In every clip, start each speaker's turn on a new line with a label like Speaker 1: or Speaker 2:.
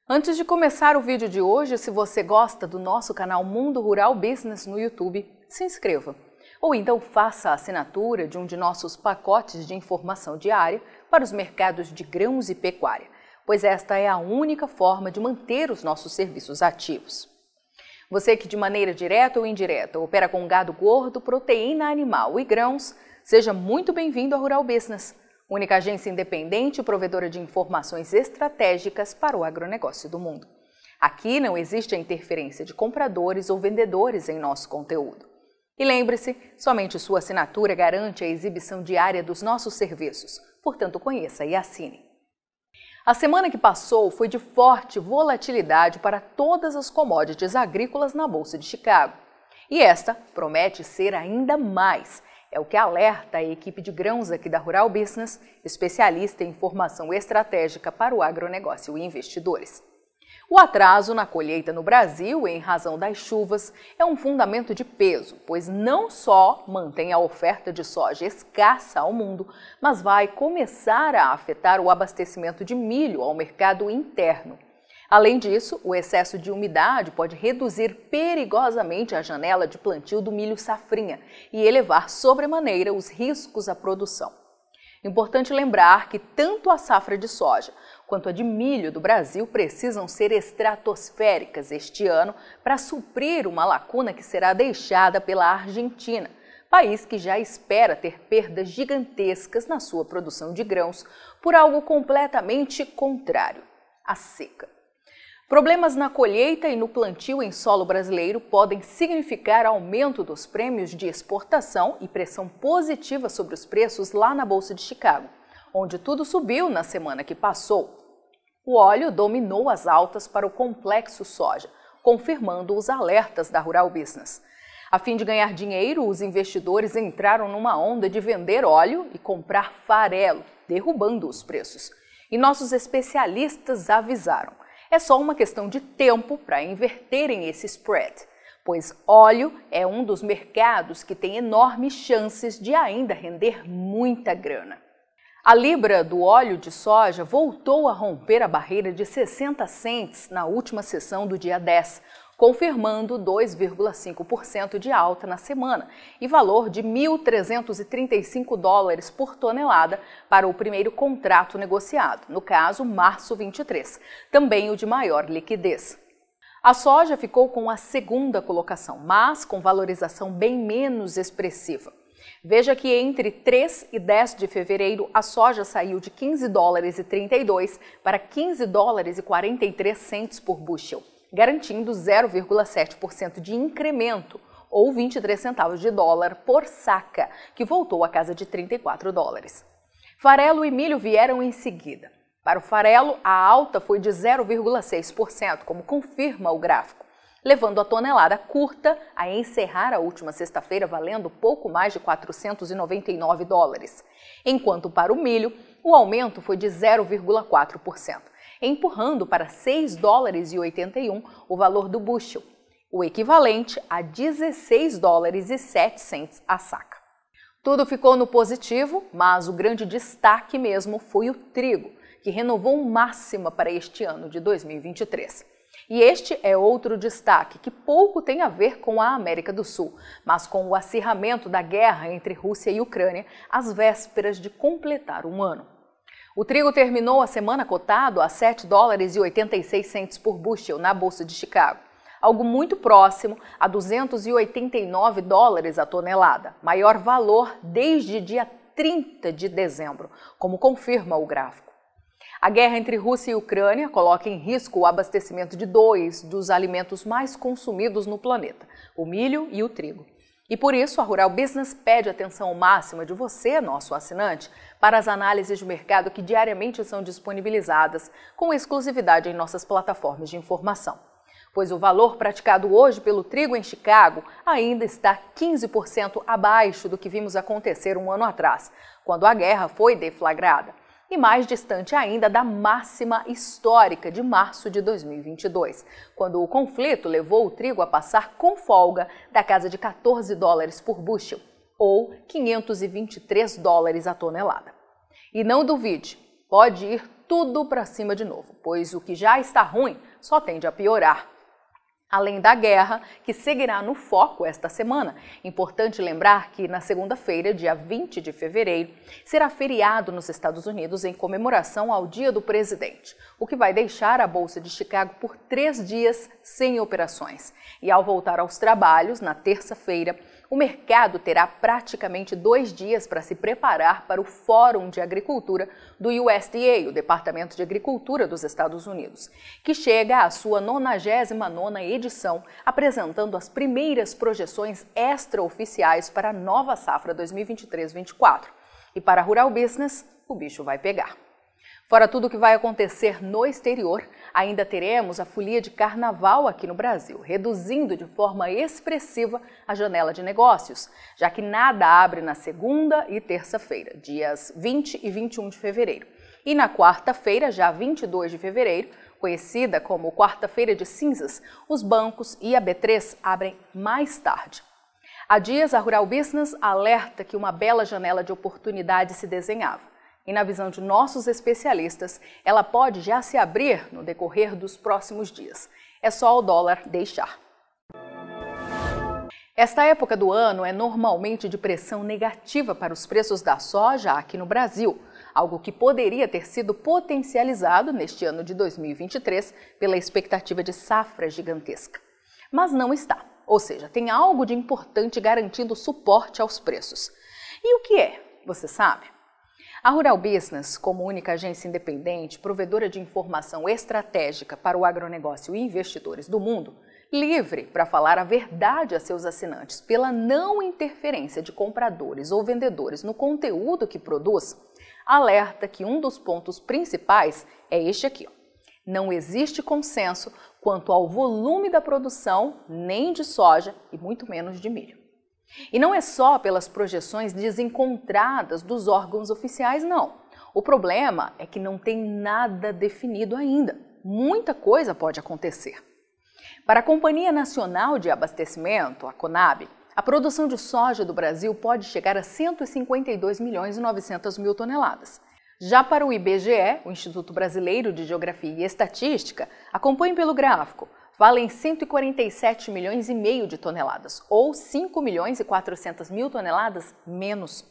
Speaker 1: Antes de começar o vídeo de hoje, se você gosta do nosso canal Mundo Rural Business no YouTube, se inscreva. Ou então faça a assinatura de um de nossos pacotes de informação diária para os mercados de grãos e pecuária, pois esta é a única forma de manter os nossos serviços ativos. Você que de maneira direta ou indireta opera com gado gordo, proteína animal e grãos, seja muito bem-vindo ao Rural Business, única agência independente e provedora de informações estratégicas para o agronegócio do mundo. Aqui não existe a interferência de compradores ou vendedores em nosso conteúdo. E lembre-se, somente sua assinatura garante a exibição diária dos nossos serviços, portanto conheça e assine. A semana que passou foi de forte volatilidade para todas as commodities agrícolas na Bolsa de Chicago. E esta promete ser ainda mais. É o que alerta a equipe de grãos aqui da Rural Business, especialista em informação estratégica para o agronegócio e investidores. O atraso na colheita no Brasil, em razão das chuvas, é um fundamento de peso, pois não só mantém a oferta de soja escassa ao mundo, mas vai começar a afetar o abastecimento de milho ao mercado interno. Além disso, o excesso de umidade pode reduzir perigosamente a janela de plantio do milho safrinha e elevar sobremaneira os riscos à produção. Importante lembrar que tanto a safra de soja quanto a de milho do Brasil precisam ser estratosféricas este ano para suprir uma lacuna que será deixada pela Argentina, país que já espera ter perdas gigantescas na sua produção de grãos por algo completamente contrário, a seca. Problemas na colheita e no plantio em solo brasileiro podem significar aumento dos prêmios de exportação e pressão positiva sobre os preços lá na Bolsa de Chicago, onde tudo subiu na semana que passou. O óleo dominou as altas para o complexo soja, confirmando os alertas da Rural Business. A fim de ganhar dinheiro, os investidores entraram numa onda de vender óleo e comprar farelo, derrubando os preços. E nossos especialistas avisaram. É só uma questão de tempo para inverterem esse spread, pois óleo é um dos mercados que tem enormes chances de ainda render muita grana. A libra do óleo de soja voltou a romper a barreira de 60 cents na última sessão do dia 10, confirmando 2,5% de alta na semana e valor de $1.335 por tonelada para o primeiro contrato negociado, no caso, março 23, também o de maior liquidez. A soja ficou com a segunda colocação, mas com valorização bem menos expressiva. Veja que entre 3 e 10 de fevereiro, a soja saiu de $15,32 para $15,43 por bushel, garantindo 0,7% de incremento, ou 23 centavos de dólar por saca, que voltou à casa de $34. Farelo e milho vieram em seguida. Para o farelo, a alta foi de 0,6%, como confirma o gráfico, levando a tonelada curta a encerrar a última sexta-feira valendo pouco mais de $499, enquanto para o milho, o aumento foi de 0,4%. empurrando para $6,81 o valor do bushel, o equivalente a $16,07 a saca. Tudo ficou no positivo, mas o grande destaque mesmo foi o trigo, que renovou máxima para este ano de 2023. E este é outro destaque que pouco tem a ver com a América do Sul, mas com o acirramento da guerra entre Rússia e Ucrânia às vésperas de completar um ano. O trigo terminou a semana cotado a $7,86 por bushel na Bolsa de Chicago, algo muito próximo a $289 a tonelada, maior valor desde dia 30 de dezembro, como confirma o gráfico. A guerra entre Rússia e Ucrânia coloca em risco o abastecimento de dois dos alimentos mais consumidos no planeta, o milho e o trigo. E por isso, a Rural Business pede atenção máxima de você, nosso assinante, para as análises de mercado que diariamente são disponibilizadas com exclusividade em nossas plataformas de informação. Pois o valor praticado hoje pelo trigo em Chicago ainda está 15% abaixo do que vimos acontecer um ano atrás, quando a guerra foi deflagrada, e mais distante ainda da máxima histórica de março de 2022, quando o conflito levou o trigo a passar com folga da casa de $14 por bushel, ou $523 a tonelada. E não duvide, pode ir tudo para cima de novo, pois o que já está ruim só tende a piorar. Além da guerra, que seguirá no foco esta semana, importante lembrar que na segunda-feira, dia 20 de fevereiro, será feriado nos Estados Unidos em comemoração ao Dia do Presidente, o que vai deixar a Bolsa de Chicago por 3 dias sem operações. E ao voltar aos trabalhos, na terça-feira, o mercado terá praticamente 2 dias para se preparar para o Fórum de Agricultura do USDA, o Departamento de Agricultura dos Estados Unidos, que chega à sua 99ª edição, apresentando as primeiras projeções extraoficiais para a nova safra 2023-24. E para a Rural Business, o bicho vai pegar. Fora tudo o que vai acontecer no exterior, ainda teremos a folia de carnaval aqui no Brasil, reduzindo de forma expressiva a janela de negócios, já que nada abre na segunda e terça-feira, dias 20 e 21 de fevereiro. E na quarta-feira, já 22 de fevereiro, conhecida como quarta-feira de cinzas, os bancos e a B3 abrem mais tarde. Há dias, a Rural Business alerta que uma bela janela de oportunidade se desenhava. E na visão de nossos especialistas, ela pode já se abrir no decorrer dos próximos dias. É só o dólar deixar. Esta época do ano é normalmente de pressão negativa para os preços da soja aqui no Brasil, algo que poderia ter sido potencializado neste ano de 2023 pela expectativa de safra gigantesca. Mas não está, ou seja, tem algo de importante garantindo suporte aos preços. E o que é? Você sabe? A Rural Business, como única agência independente, provedora de informação estratégica para o agronegócio e investidores do mundo, livre para falar a verdade a seus assinantes pela não interferência de compradores ou vendedores no conteúdo que produz, alerta que um dos pontos principais é este aqui. Não existe consenso quanto ao volume da produção, nem de soja e muito menos de milho. E não é só pelas projeções desencontradas dos órgãos oficiais, não. O problema é que não tem nada definido ainda. Muita coisa pode acontecer. Para a Companhia Nacional de Abastecimento, a CONAB, a produção de soja do Brasil pode chegar a 152 milhões e 900 mil toneladas. Já para o IBGE, o Instituto Brasileiro de Geografia e Estatística, acompanhe pelo gráfico, valem 147 milhões e meio de toneladas, ou 5 milhões e 400 mil toneladas menos.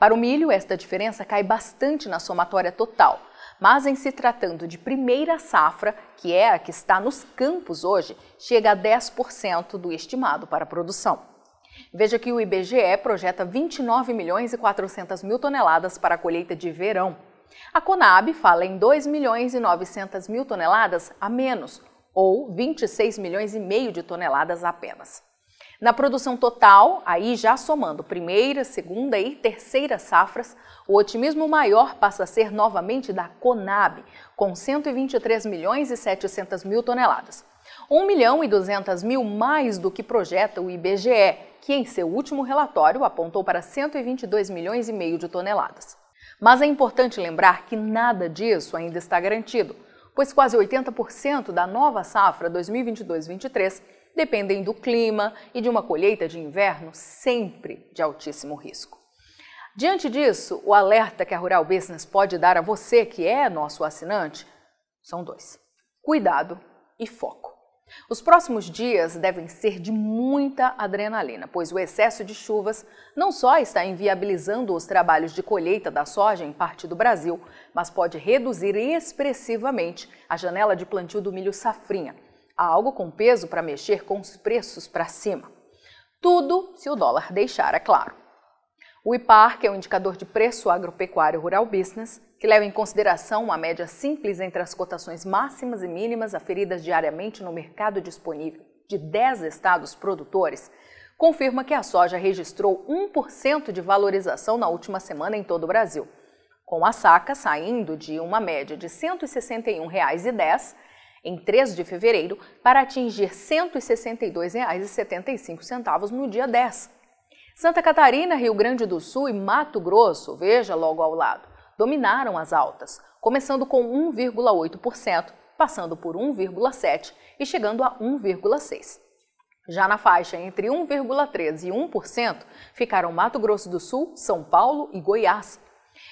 Speaker 1: Para o milho, esta diferença cai bastante na somatória total, mas em se tratando de primeira safra, que é a que está nos campos hoje, chega a 10% do estimado para a produção. Veja que o IBGE projeta 29 milhões e 400 mil toneladas para a colheita de verão. A CONAB fala em 2 milhões e 900 mil toneladas a menos, ou 26 milhões e meio de toneladas apenas. Na produção total, aí já somando primeira, segunda e terceira safras, o otimismo maior passa a ser novamente da CONAB, com 123 milhões e 700 mil toneladas. 1 milhão e 200 mil mais do que projeta o IBGE, que em seu último relatório apontou para 122 milhões e meio de toneladas. Mas é importante lembrar que nada disso ainda está garantido, pois quase 80% da nova safra 2022-23 dependem do clima e de uma colheita de inverno sempre de altíssimo risco. Diante disso, o alerta que a Rural Business pode dar a você que é nosso assinante são 2: cuidado e foco. Os próximos dias devem ser de muita adrenalina, pois o excesso de chuvas não só está inviabilizando os trabalhos de colheita da soja em parte do Brasil, mas pode reduzir expressivamente a janela de plantio do milho safrinha, algo com peso para mexer com os preços para cima. Tudo se o dólar deixar, é claro. O IPAR, que é o indicador de preço agropecuário Rural Business, que leva em consideração uma média simples entre as cotações máximas e mínimas aferidas diariamente no mercado disponível de 10 estados produtores, confirma que a soja registrou 1% de valorização na última semana em todo o Brasil, com a saca saindo de uma média de R$ 161,10 em 3 de fevereiro para atingir R$ 162,75 no dia 10. Santa Catarina, Rio Grande do Sul e Mato Grosso, veja logo ao lado, dominaram as altas, começando com 1,8%, passando por 1,7% e chegando a 1,6%. Já na faixa entre 1,3% e 1% ficaram Mato Grosso do Sul, São Paulo e Goiás.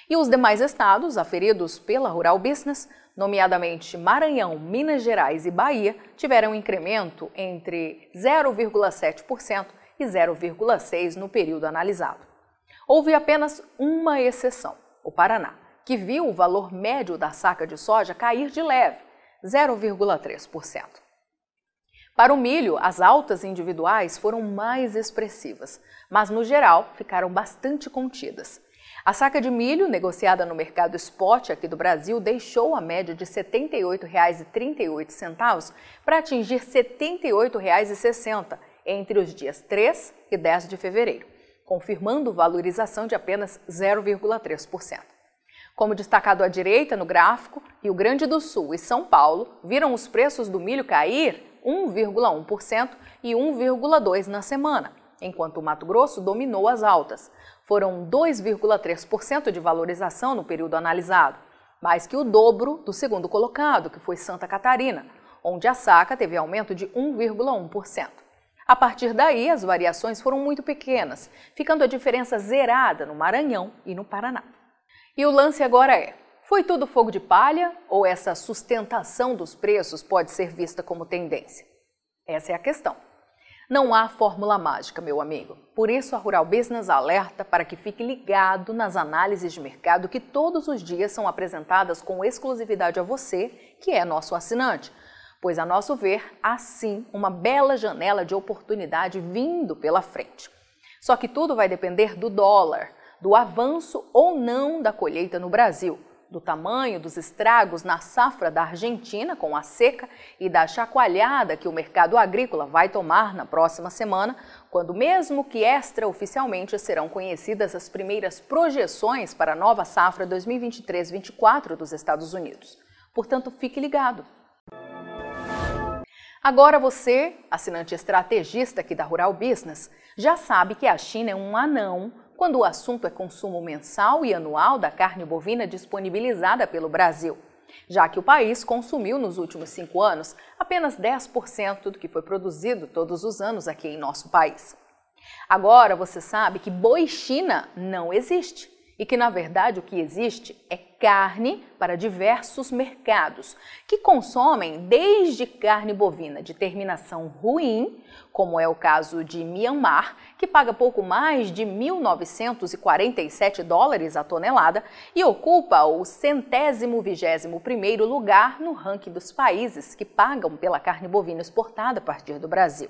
Speaker 1: E os demais estados aferidos pela Rural Business, nomeadamente Maranhão, Minas Gerais e Bahia, tiveram um incremento entre 0,7% e 0,6% no período analisado. Houve apenas uma exceção, o Paraná, que viu o valor médio da saca de soja cair de leve, 0,3%. Para o milho, as altas individuais foram mais expressivas, mas no geral ficaram bastante contidas. A saca de milho, negociada no mercado spot aqui do Brasil, deixou a média de R$ 78,38 para atingir R$ 78,60 entre os dias 3 e 10 de fevereiro, confirmando valorização de apenas 0,3%. Como destacado à direita no gráfico, Rio Grande do Sul e São Paulo viram os preços do milho cair 1,1% e 1,2% na semana, enquanto o Mato Grosso dominou as altas. Foram 2,3% de valorização no período analisado, mais que o dobro do segundo colocado, que foi Santa Catarina, onde a saca teve aumento de 1,1%. A partir daí, as variações foram muito pequenas, ficando a diferença zerada no Maranhão e no Paraná. E o lance agora é: foi tudo fogo de palha ou essa sustentação dos preços pode ser vista como tendência? Essa é a questão. Não há fórmula mágica, meu amigo. Por isso, a Rural Business alerta para que fique ligado nas análises de mercado que todos os dias são apresentadas com exclusividade a você, que é nosso assinante. Pois, a nosso ver, há sim uma bela janela de oportunidade vindo pela frente. Só que tudo vai depender do dólar, do avanço ou não da colheita no Brasil, do tamanho dos estragos na safra da Argentina com a seca e da chacoalhada que o mercado agrícola vai tomar na próxima semana, quando mesmo que extraoficialmente serão conhecidas as primeiras projeções para a nova safra 2023-24 dos Estados Unidos. Portanto, fique ligado. Agora você, assinante estrategista aqui da Rural Business, já sabe que a China é um anão quando o assunto é consumo mensal e anual da carne bovina disponibilizada pelo Brasil, já que o país consumiu nos últimos 5 anos apenas 10% do que foi produzido todos os anos aqui em nosso país. Agora você sabe que boi China não existe e que, na verdade, o que existe é carne para diversos mercados, que consomem desde carne bovina de terminação ruim, como é o caso de Mianmar, que paga pouco mais de $1.947 a tonelada e ocupa o 121º lugar no ranking dos países que pagam pela carne bovina exportada a partir do Brasil.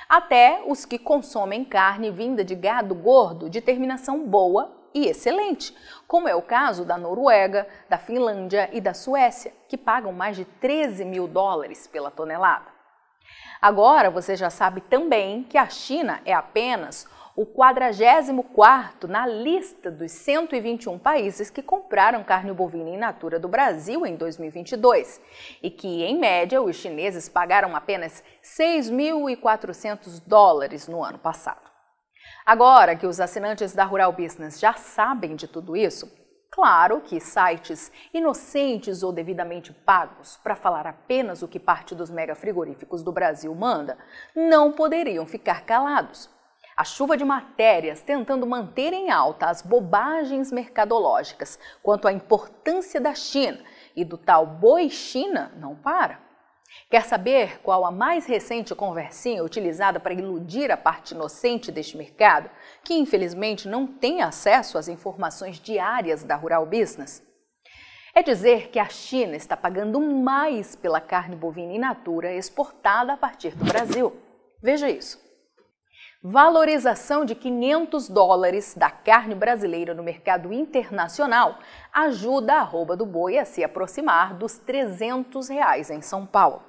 Speaker 1: Até os que consomem carne vinda de gado gordo de terminação boa e excelente, como é o caso da Noruega, da Finlândia e da Suécia, que pagam mais de $13 mil pela tonelada. Agora você já sabe também que a China é apenas o 44º na lista dos 121 países que compraram carne bovina in natura do Brasil em 2022 e que, em média, os chineses pagaram apenas $6.400 no ano passado. Agora que os assinantes da Rural Business já sabem de tudo isso, claro que sites inocentes ou devidamente pagos para falar apenas o que parte dos mega frigoríficos do Brasil manda, não poderiam ficar calados. A chuva de matérias tentando manter em alta as bobagens mercadológicas quanto à importância da China e do tal boi China não para. Quer saber qual a mais recente conversinha utilizada para iludir a parte inocente deste mercado, que infelizmente não tem acesso às informações diárias da Rural Business? É dizer que a China está pagando mais pela carne bovina in natura exportada a partir do Brasil. Veja isso. Valorização de $500 da carne brasileira no mercado internacional ajuda a arroba do boi a se aproximar dos R$300 em São Paulo.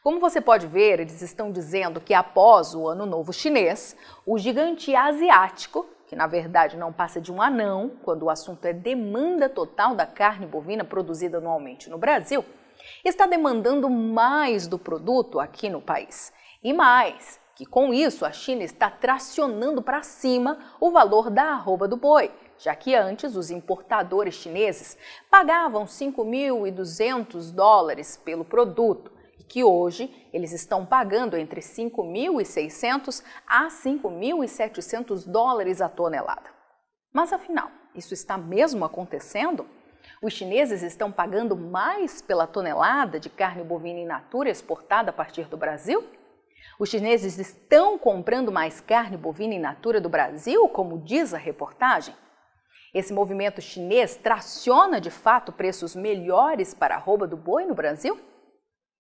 Speaker 1: Como você pode ver, eles estão dizendo que após o Ano Novo Chinês, o gigante asiático, que na verdade não passa de um anão quando o assunto é demanda total da carne bovina produzida anualmente no Brasil, está demandando mais do produto aqui no país. E mais, que com isso a China está tracionando para cima o valor da arroba do boi, já que antes os importadores chineses pagavam $5.200 pelo produto e que hoje eles estão pagando entre $5.600 a $5.700 a tonelada. Mas afinal, Isso está mesmo acontecendo? Os chineses estão pagando mais pela tonelada de carne bovina in natura exportada a partir do Brasil? Os chineses estão comprando mais carne bovina in natura do Brasil, como diz a reportagem? Esse movimento chinês traciona de fato preços melhores para a arroba do boi no Brasil?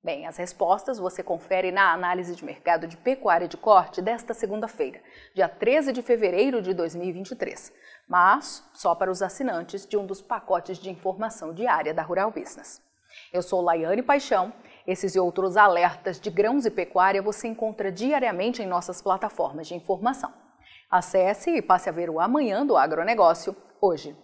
Speaker 1: Bem, as respostas você confere na análise de mercado de pecuária de corte desta segunda-feira, dia 13 de fevereiro de 2023, mas só para os assinantes de um dos pacotes de informação diária da Rural Business. Eu sou Laiane Paixão. Esses e outros alertas de grãos e pecuária você encontra diariamente em nossas plataformas de informação. Acesse e passe a ver o Amanhã do Agronegócio hoje.